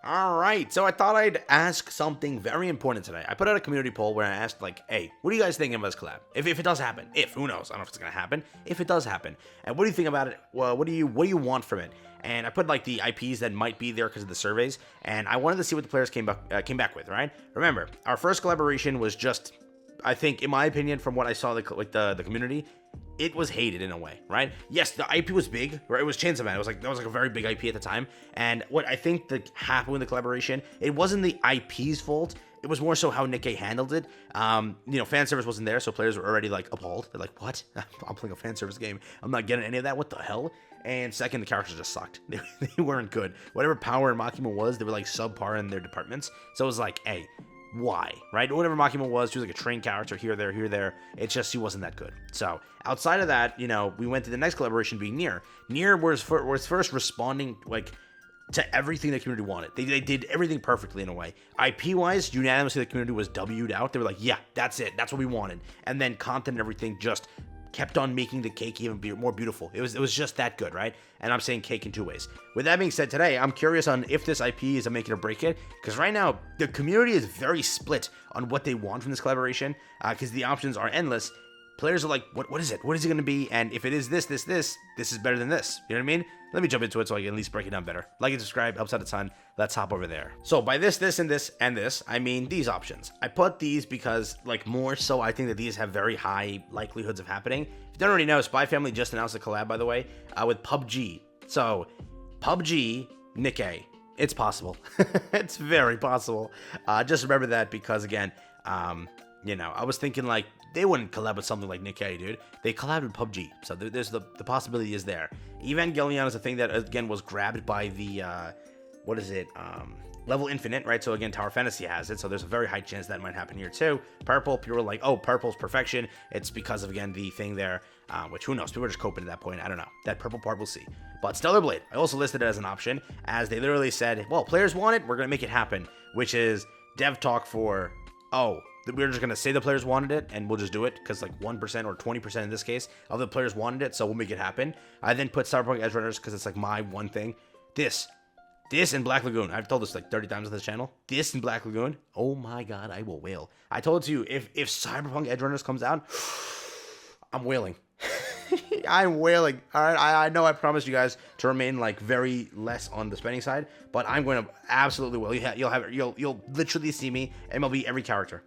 Alright, so I thought I'd ask something very important today. I put out a community poll where I asked, like, hey, what do you guys think about this collab? If it does happen. Who knows? I don't know if it's gonna happen. If it does happen. And what do you think about it? Well, what do you want from it? And I put, like, the IPs that might be there because of the surveys, and I wanted to see what the players came back with, right? Remember, our first collaboration was just, I think, in my opinion, from what I saw, the community, it was hated in a way, right? Yes, the IP was big, right? It was Chainsaw Man. That was like a very big IP at the time. And what I think that happened with the collaboration, it wasn't the IP's fault. It was more so how Nikke handled it. Fan service wasn't there, so players were already like appalled. They're like, "What? I'm playing a fan service game. I'm not getting any of that. What the hell?" And second, the characters just sucked. They weren't good. Whatever Power and Makima was, they were like subpar in their departments. So it was like, hey, why, right? Whatever Makima was, she was like a train character here, there. It's just she wasn't that good. So outside of that, we went to the next collaboration being Nier. Nier was first responding like to everything the community wanted. They did everything perfectly in a way. IP wise, unanimously the community was W'd out. They were like, yeah, that's it. That's what we wanted. And then content and everything just kept on making the cake even more beautiful. It was just that good, right? And I'm saying cake in two ways. With that being said, today I'm curious on if this IP is a make it or break it, because right now the community is very split on what they want from this collaboration, because the options are endless. Players are like, what is it? What is it going to be? And if it is this is better than this. You know what I mean? Let me jump into it so I can at least break it down better. Like and subscribe, helps out a ton. Let's hop over there. So by this, and this, I mean these options. I put these because, like, more so I think that these have very high likelihoods of happening. If you don't already know, Spy Family just announced a collab, by the way, with PUBG. So, PUBG, Nikke. It's possible. It's very possible. Just remember that because, again, I was thinking, like, they wouldn't collab with something like Nikke, dude. They collabed with PUBG, so there's the possibility is there. Evangelion is a thing that, again, was grabbed by the, Level Infinite, right? So, again, Tower Fantasy has it, so there's a very high chance that might happen here, too. Purple, people were like, oh, purple's perfection. It's because of, again, the thing there, which, who knows? People were just coping at that point. I don't know. That purple part, we'll see. But Stellar Blade, I also listed it as an option, as they literally said, well, players want it, we're going to make it happen, which is dev talk for, we're just going to say the players wanted it, and we'll just do it, because like 1% or 20% in this case of the players wanted it, so we'll make it happen. I then put Cyberpunk Edge Runners, because it's like my one thing. This and Black Lagoon. I've told this like 30 times on this channel. This and Black Lagoon. Oh my god, I will wail. I told you, if Cyberpunk Edge Runners comes out, I'm wailing. I'm wailing. All right, I know I promised you guys to remain like very less on the spending side, but I'm going to absolutely wail. You'll literally see me MLB every character.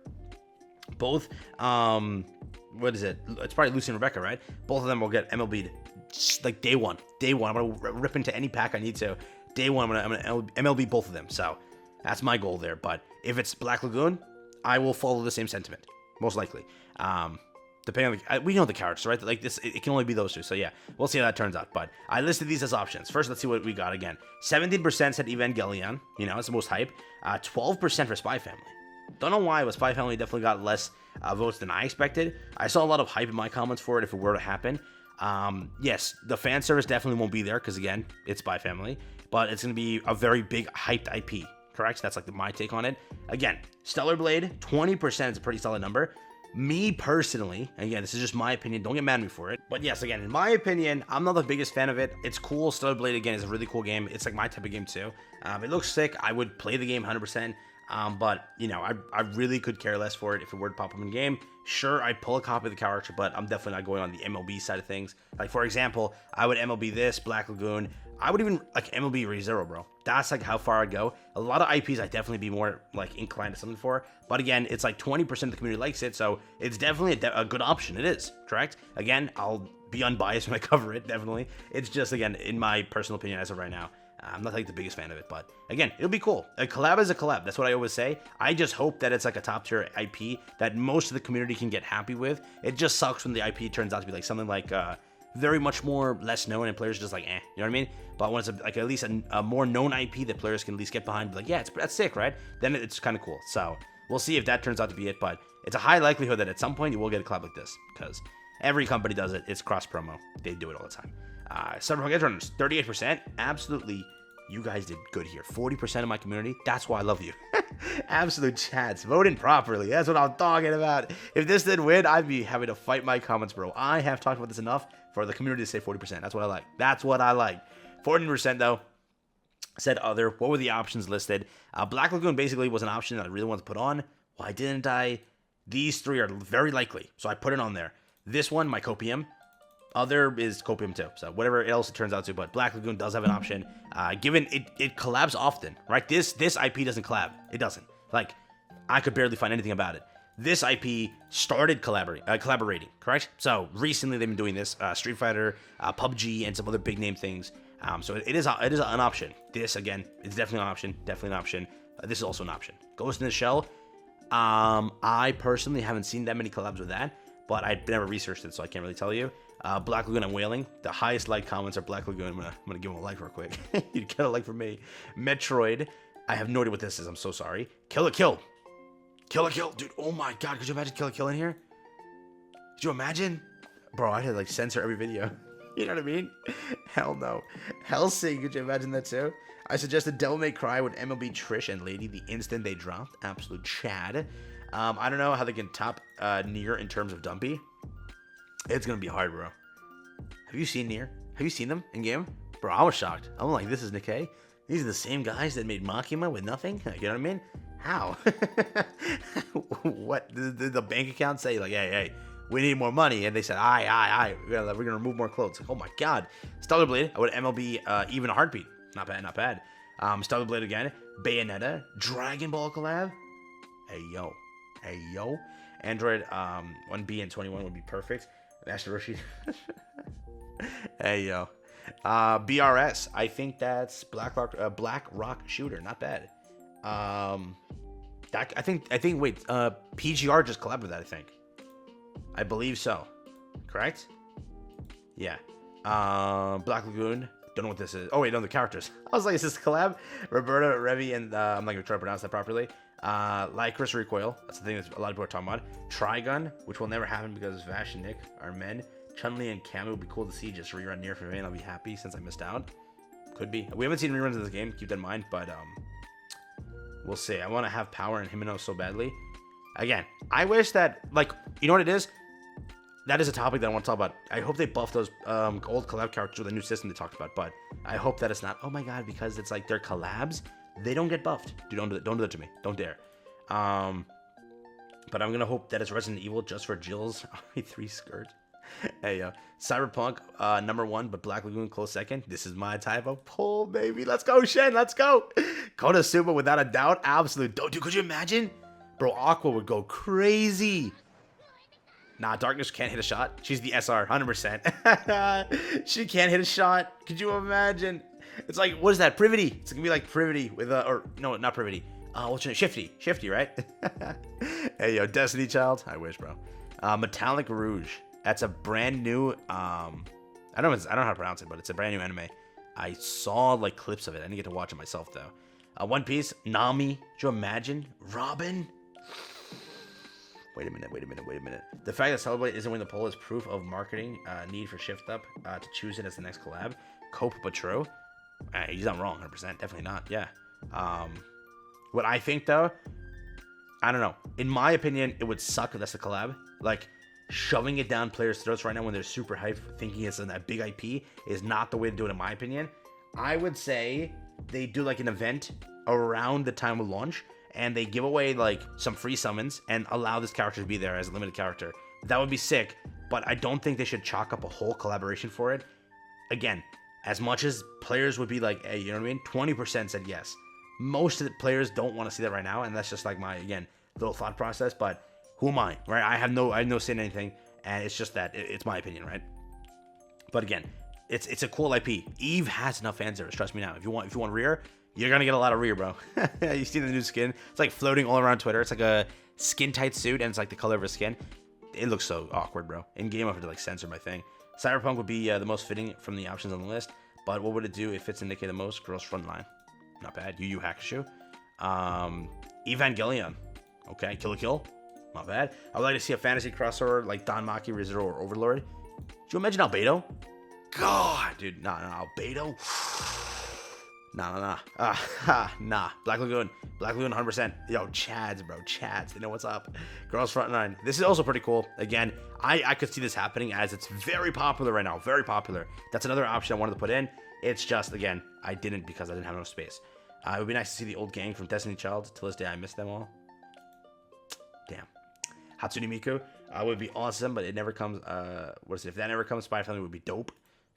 Both, what is it? It's probably Lucy and Rebecca, right? Both of them will get MLB'd just like day one. I'm going to rip into any pack I need to. Day one, I'm gonna MLB both of them. So that's my goal there. But if it's Black Lagoon, I will follow the same sentiment, most likely. Depending on we know the characters, right? Like this, it can only be those two. So yeah, we'll see how that turns out. But I listed these as options. First, let's see what we got again. 17% said Evangelion. It's the most hype. 12% for Spy Family. Don't know why, but Spy Family definitely got less votes than I expected. I saw a lot of hype in my comments for it if it were to happen. Yes, the fan service definitely won't be there because, again, it's Spy Family. But it's going to be a very big hyped IP, correct? That's like my take on it. Again, Stellar Blade, 20% is a pretty solid number. Me personally, again, this is just my opinion. Don't get mad at me for it. But yes, again, in my opinion, I'm not the biggest fan of it. It's cool. Stellar Blade, again, is a really cool game. It's like my type of game, too. It looks sick. I would play the game 100%. But, I really could care less for it if it were to pop up in game. Sure, I'd pull a copy of the character, but I'm definitely not going on the MLB side of things. Like, for example, I would MLB this, Black Lagoon. I would even, like, MLB ReZero, bro. That's, like, how far I'd go. A lot of IPs I'd definitely be more, like, inclined to something for. But, again, it's, like, 20% of the community likes it, so it's definitely a good option. It is, correct? Again, I'll be unbiased when I cover it, definitely. It's just, again, in my personal opinion as of right now. I'm not like the biggest fan of it, but again, it'll be cool. A collab is a collab. That's what I always say. I just hope that it's like a top tier IP that most of the community can get happy with. It just sucks when the IP turns out to be like something like very much more less known and players are just like, you know what I mean? But when it's like at least a more known IP that players can at least get behind, be like, yeah, that's sick, right? Then it's kind of cool. So we'll see if that turns out to be it, but it's a high likelihood that at some point you will get a collab like this because every company does it. It's cross promo. They do it all the time. Cyberpunk Edge Runners, 38%. Absolutely, you guys did good here. 40% of my community. That's why I love you. Absolute chats. Voting properly. That's what I'm talking about. If this didn't win, I'd be having to fight my comments, bro. I have talked about this enough for the community to say 40%. That's what I like. 14% though. Said other. What were the options listed? Black Lagoon basically was an option that I really wanted to put on. Why didn't I? These three are very likely, so I put it on there. This one, my Copium. Other is Copium too, so whatever else it turns out to. But Black Lagoon does have an option. Given it collabs often, right? This IP doesn't collab. It doesn't. Like, I could barely find anything about it. This IP started collaborating, correct? So recently they've been doing this. Street Fighter, PUBG, and some other big name things. So it is an option. This, again, is definitely an option. Definitely an option. This is also an option. Ghost in the Shell. I personally haven't seen that many collabs with that, but I've never researched it, so I can't really tell you. Black Lagoon and Wailing. The highest like comments are Black Lagoon. I'm gonna give him a like real quick. You get a like from me. Metroid. I have no idea what this is. I'm so sorry. Kill la Kill. Kill la Kill. Dude, oh my god. Could you imagine Kill la Kill in here? Could you imagine? Bro, I had to like censor every video. You know what I mean? Hell no. Hellsing, could you imagine that too? I suggested Devil May Cry with MLB Trish and Lady the instant they dropped. Absolute Chad. I don't know how they can top Nier in terms of dumpy. It's gonna be hard, bro. Have you seen Nier? Have you seen them in game? Bro, I was shocked. I'm like, this is Nikke. These are the same guys that made Makima with nothing? You know what I mean? How? What? Did the bank account say, like, hey, we need more money? And they said, aye. We're gonna remove more clothes. Like, oh my god. Stellar Blade. I would MLB even a heartbeat. Not bad. Stellar Blade again. Bayonetta. Dragon Ball collab. Hey, yo. Android 1B and 21 would be perfect. Master Roshi. Hey, yo. BRS. I think that's Black Rock Shooter. Not bad. I think wait, PGR just collabed with that, I think. I believe so. Correct? Yeah. Black Lagoon. Don't know what this is. Oh wait, no, the characters. I was like, is this a collab? Roberta, Revi, and I'm not gonna try to pronounce that properly. Lycris Recoil. That's the thing that a lot of people are talking about. Trigun, which will never happen because Vash and Nick are men. Chun-Li and Camu would be cool to see. Just rerun Nier for me, and I'll be happy since I missed out. Could be. We haven't seen reruns of this game. Keep that in mind, but we'll see. I want to have Power and Himeno so badly. Again, I wish that, like, you know what it is? That is a topic that I want to talk about. I hope they buff those old collab characters with a new system they talked about, but I hope that it's not, oh my god, because it's like they're collabs, they don't get buffed. Dude, don't do that to me. Don't dare. But I'm gonna hope that it's Resident Evil just for Jill's 3 skirt. Hey, yo. Cyberpunk, number 1, but Black Lagoon close second. This is my type of pull, baby. Let's go, Shen. Let's go. Konosuba, without a doubt. Absolute. Dude, could you imagine? Bro, Aqua would go crazy. Nah, Darkness can't hit a shot. She's the SR, 100%. She can't hit a shot. Could you imagine? It's like, what is that? Privity. It's gonna be like Privity with or no, not Privity. What's your name? Shifty, right? Hey, yo, Destiny Child. I wish, bro. Metallic Rouge. That's a brand new. I don't know how to pronounce it, but it's a brand new anime. I saw like clips of it. I didn't get to watch it myself though. One Piece. Nami. Could you imagine? Robin. Wait a minute. The fact that Celebrate isn't winning the poll is proof of marketing need for Shift Up to choose it as the next collab. Cope but true. He's not wrong, 100%. Definitely not. Yeah. What I think though, I don't know. In my opinion, it would suck if that's a collab. Like, shoving it down players' throats right now when they're super hyped, thinking it's a big IP, is not the way to do it, in my opinion. I would say they do like an event around the time of launch, and they give away like some free summons and allow this character to be there as a limited character. That would be sick, but I don't think they should chalk up a whole collaboration for it. Again, as much as players would be like, hey, you know what I mean? 20% said yes. Most of the players don't want to see that right now, and that's just like my, again, little thought process, but who am I, right? I have no say in anything, and it's just that it's my opinion, right? But again, it's a cool IP. Eve has enough fan service, trust me now. If you want rear, you're gonna get a lot of rear, bro. You see the new skin? It's like floating all around Twitter. It's like a skin tight suit, and it's like the color of her skin. It looks so awkward, bro. In game, I have to like censor my thing. Cyberpunk would be the most fitting from the options on the list, but what would it do? It fits in Nikke the most. Girls Frontline, not bad. Yu Yu Hakusho. Evangelion, okay. Kill la Kill, not bad. I would like to see a fantasy crossover like Don Maki, ReZero, or Overlord. Do you imagine Albedo? God, dude, nah, Albedo. Nah. Black Lagoon, 100%. Yo, Chads, bro, Chads. They know what's up. Girls Frontline. This is also pretty cool. Again, I could see this happening as it's very popular right now. Very popular. That's another option I wanted to put in. It's just, again, I didn't because I didn't have enough space. It would be nice to see the old gang from Destiny Child. To this day, I miss them all. Damn. Hatsune Miku would be awesome, but it never comes. What is it? If that never comes, Spy Family would be dope.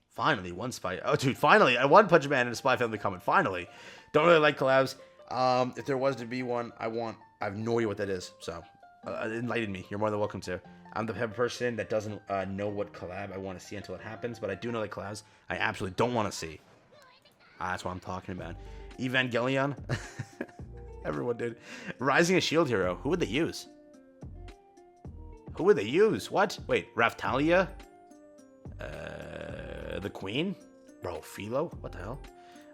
Finally, one Spy. Oh, dude, finally, a One Punch Man and a Spy Family coming. Finally. Don't really like collabs. If there was to be one, I have no idea what that is. So, enlighten me. You're more than welcome to. I'm the type of person that doesn't know what collab I want to see until it happens, but I do know the collabs I absolutely don't want to see. That's what I'm talking about. Evangelion. Everyone did. Rising a Shield Hero. Who would they use? Who would they use? What? Wait, Raftalia? The Queen? Bro, Philo? What the hell?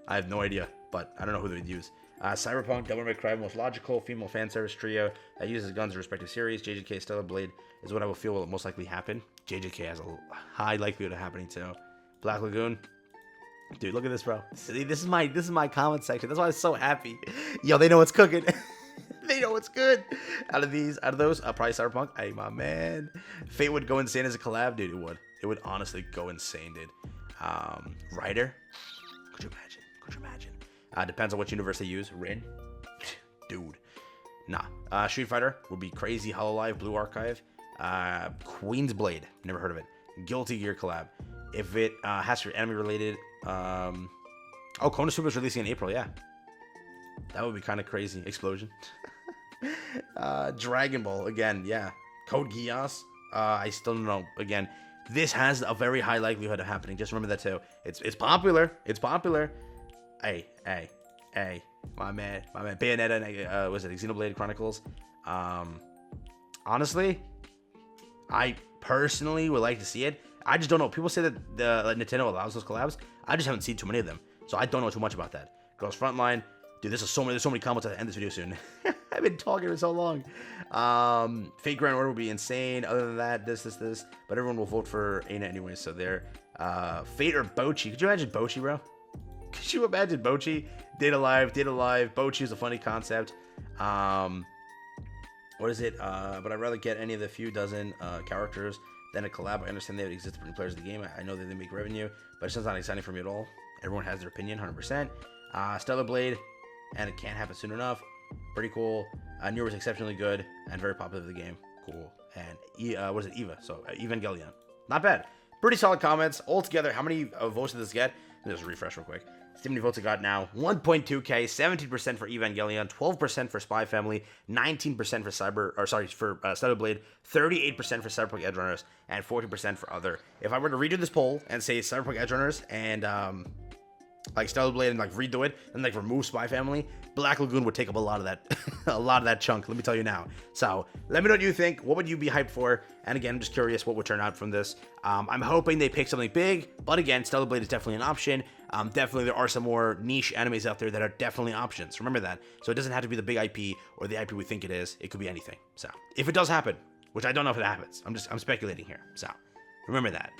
I have no idea, but I don't know who they would use. Cyberpunk, Devil May Cry, most logical female fan service trio that uses guns in respective series. JJK Stellar Blade is what I will feel will most likely happen. JJK has a high likelihood of happening too. Black Lagoon. Dude, look at this, bro. See, this is my comment section. That's why I'm so happy. Yo, they know what's cooking. They know what's good. Out of those, probably Cyberpunk. Hey, my man. Fate would go insane as a collab, dude. It would. It would honestly go insane, dude. Ryder. Could you imagine? Could you imagine? Depends on what universe they use. Rin. Dude. Nah. Street Fighter would be crazy. Hololive, Blue Archive. Queen's Blade. Never heard of it. Guilty Gear collab. If it has to be anime related. Oh, Konosuba is releasing in April. Yeah. That would be kind of crazy. Explosion. Dragon Ball. Again, yeah. Code Geass. I still don't know. Again, this has a very high likelihood of happening. Just remember that too. It's popular. It's popular. Hey. My man. Bayonetta. Was it Xenoblade Chronicles? Honestly, I personally would like to see it. I just don't know. People say that Nintendo allows those collabs. I just haven't seen too many of them, so I don't know too much about that. Girls Frontline. Dude, there's so many comments at the end of this video soon. I've been talking for so long. Fate Grand Order would be insane. Other than that, this. But everyone will vote for Aina anyway, so there. Fate or Bochi. Could you imagine Bochi, bro? Could you imagine Bochi? Data Live. Bochi is a funny concept. What is it? But I'd rather get any of the few dozen characters than a collab. I understand they would exist for players of the game. I know that they make revenue, but it's just not exciting for me at all. Everyone has their opinion, 100%. Stellar Blade, and it can't happen soon enough. Pretty cool. Nier was exceptionally good and very popular with the game. Cool. And what is it? Eva. So Evangelion. Not bad. Pretty solid comments. Altogether, how many votes did this get? Let me just refresh real quick. See how many votes it got now. 1.2k, 17% for Evangelion, 12% for Spy Family, 19% for Stellar Blade, 38% for Cyberpunk Edgerunners, and 14% for other. If I were to redo this poll and say Cyberpunk Edgerunners and like Stellar Blade and like redo it and like remove Spy Family, Black Lagoon would take up a lot of that chunk, let me tell you now. So let me know what you think. What would you be hyped for? And again, I'm just curious what would turn out from this. I'm hoping they pick something big, but again, Stellar Blade is definitely an option. Definitely there are some more niche animes out there that are definitely options. Remember that. So it doesn't have to be the big IP or the IP we think it is. It could be anything. So if it does happen, which I don't know if it happens, I'm speculating here. So remember that.